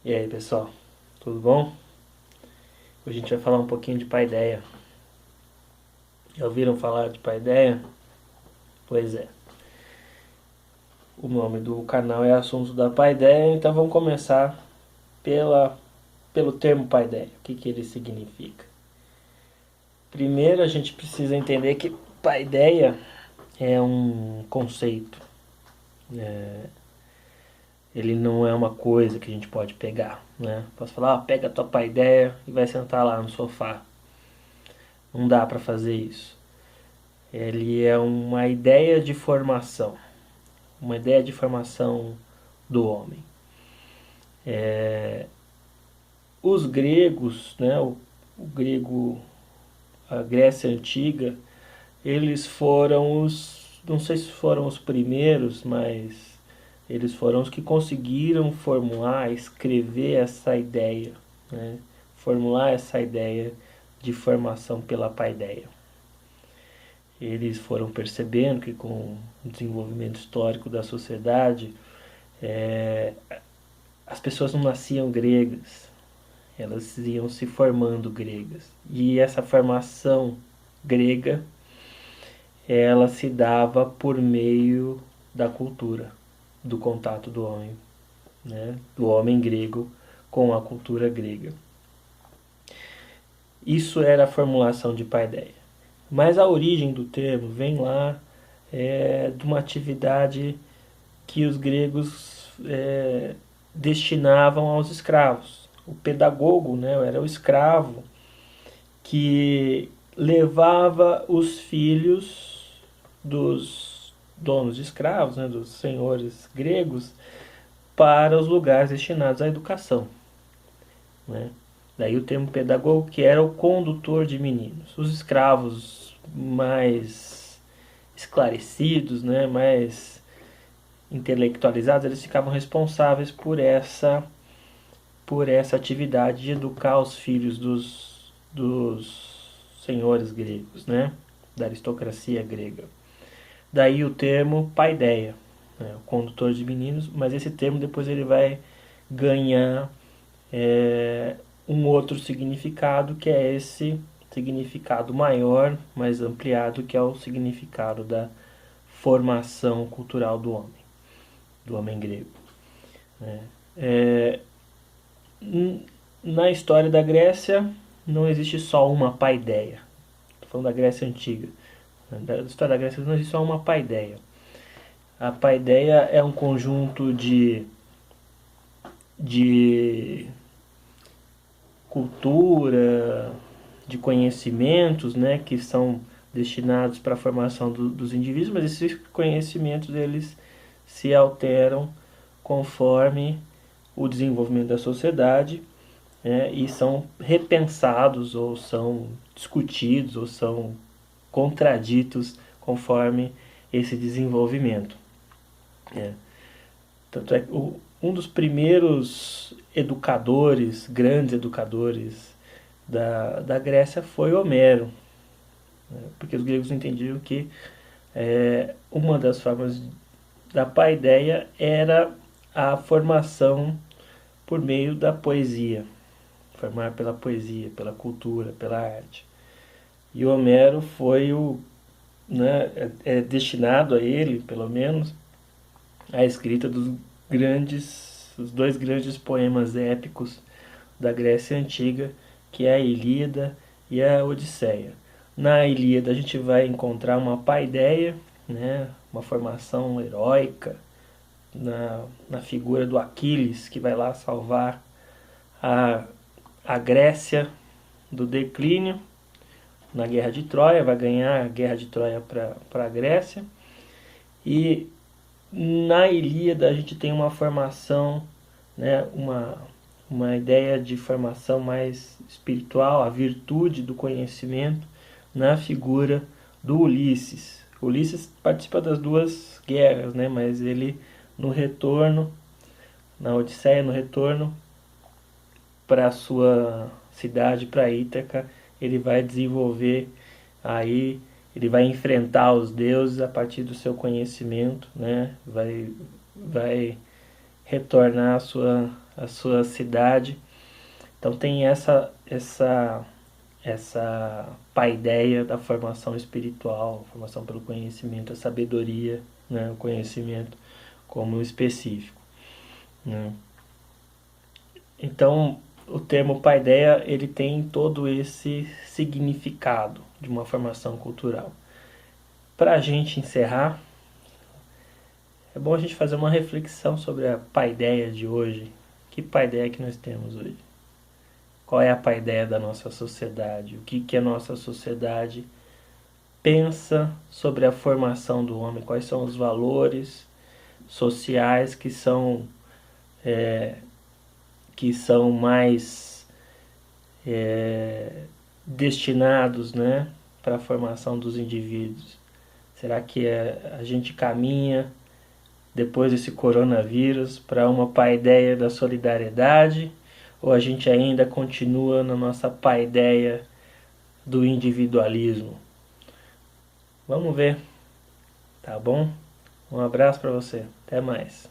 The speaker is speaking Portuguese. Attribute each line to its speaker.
Speaker 1: E aí, pessoal, tudo bom? Hoje a gente vai falar um pouquinho de paideia. Já ouviram falar de paideia? Pois é. O nome do canal é Assuntos da Paideia, então vamos começar pelo termo paideia. O que ele significa? Primeiro a gente precisa entender que paideia é um conceito. Ele não é uma coisa que a gente pode pegar, né? Posso falar, pega a tua paideia e vai sentar lá no sofá. Não dá para fazer isso. Ele é uma ideia de formação do homem. Os gregos, né, o grego, a Grécia Antiga, eles foram não sei se foram os primeiros, mas eles foram os que conseguiram formular, escrever essa ideia, né, formular essa ideia de formação pela paideia. Eles foram percebendo que com o desenvolvimento histórico da sociedade, é, as pessoas não nasciam gregas, elas iam se formando gregas. E essa formação grega, ela se dava por meio da cultura, do contato do homem, né? Do homem grego com a cultura grega. Isso era a formulação de paideia. Mas a origem do termo vem lá de uma atividade que os gregos destinavam aos escravos. O pedagogo, né, era o escravo que levava os filhos dos donos de escravos, né, dos senhores gregos, para os lugares destinados à educação. Né? Daí o termo pedagogo, que era o condutor de meninos. Os escravos mais esclarecidos, né, mais intelectualizados, eles ficavam responsáveis por essa atividade de educar os filhos dos senhores gregos, né, da aristocracia grega. Daí o termo paideia, né, o condutor de meninos, mas esse termo depois ele vai ganhar um outro significado, que é esse significado maior, mais ampliado, que é o significado da formação cultural do homem grego. Né? Na história da Grécia não existe só uma paideia. Estou falando da Grécia Antiga. Na história da Grécia não existe só uma paideia. A paideia é um conjunto de cultura, de conhecimentos, né, que são destinados para a formação dos indivíduos, mas esses conhecimentos eles se alteram conforme o desenvolvimento da sociedade, né, e são repensados ou são discutidos ou são contraditos conforme esse desenvolvimento. Né. Tanto é que um dos primeiros educadores, grandes educadores da Grécia foi Homero, né, porque os gregos entendiam que uma das formas da paideia era a formação por meio da poesia, formar pela poesia, pela cultura, pela arte. E Homero foi né, destinado a ele, pelo menos, a escrita os dois grandes poemas épicos da Grécia Antiga, que é a Ilíada e a Odisseia. Na Ilíada a gente vai encontrar uma paideia, né, uma formação heróica na figura do Aquiles, que vai lá salvar a, a Grécia do declínio na Guerra de Troia, vai ganhar a Guerra de Troia para a Grécia. E na Ilíada a gente tem uma formação, né, uma ideia de formação mais espiritual, a virtude do conhecimento na figura do Ulisses. Ulisses participa das duas guerras, né, mas ele no retorno, na Odisseia, no retorno para a sua cidade, para Ítaca, ele vai desenvolver aí, ele vai enfrentar os deuses a partir do seu conhecimento, né? Vai retornar a sua cidade. Então tem essa paideia da formação espiritual, formação pelo conhecimento, a sabedoria, né, o conhecimento como específico, né? Então o termo paideia ele tem todo esse significado de uma formação cultural. Para a gente encerrar, é bom a gente fazer uma reflexão sobre a paideia de hoje. Que paideia que nós temos hoje? Qual é a paideia da nossa sociedade? O que a nossa sociedade pensa sobre a formação do homem? Quais são os valores sociais que são mais destinados, né, para a formação dos indivíduos? Será que a gente caminha depois desse coronavírus para uma paideia da solidariedade, ou a gente ainda continua na nossa paideia do individualismo? Vamos ver, tá bom? Um abraço para você, até mais.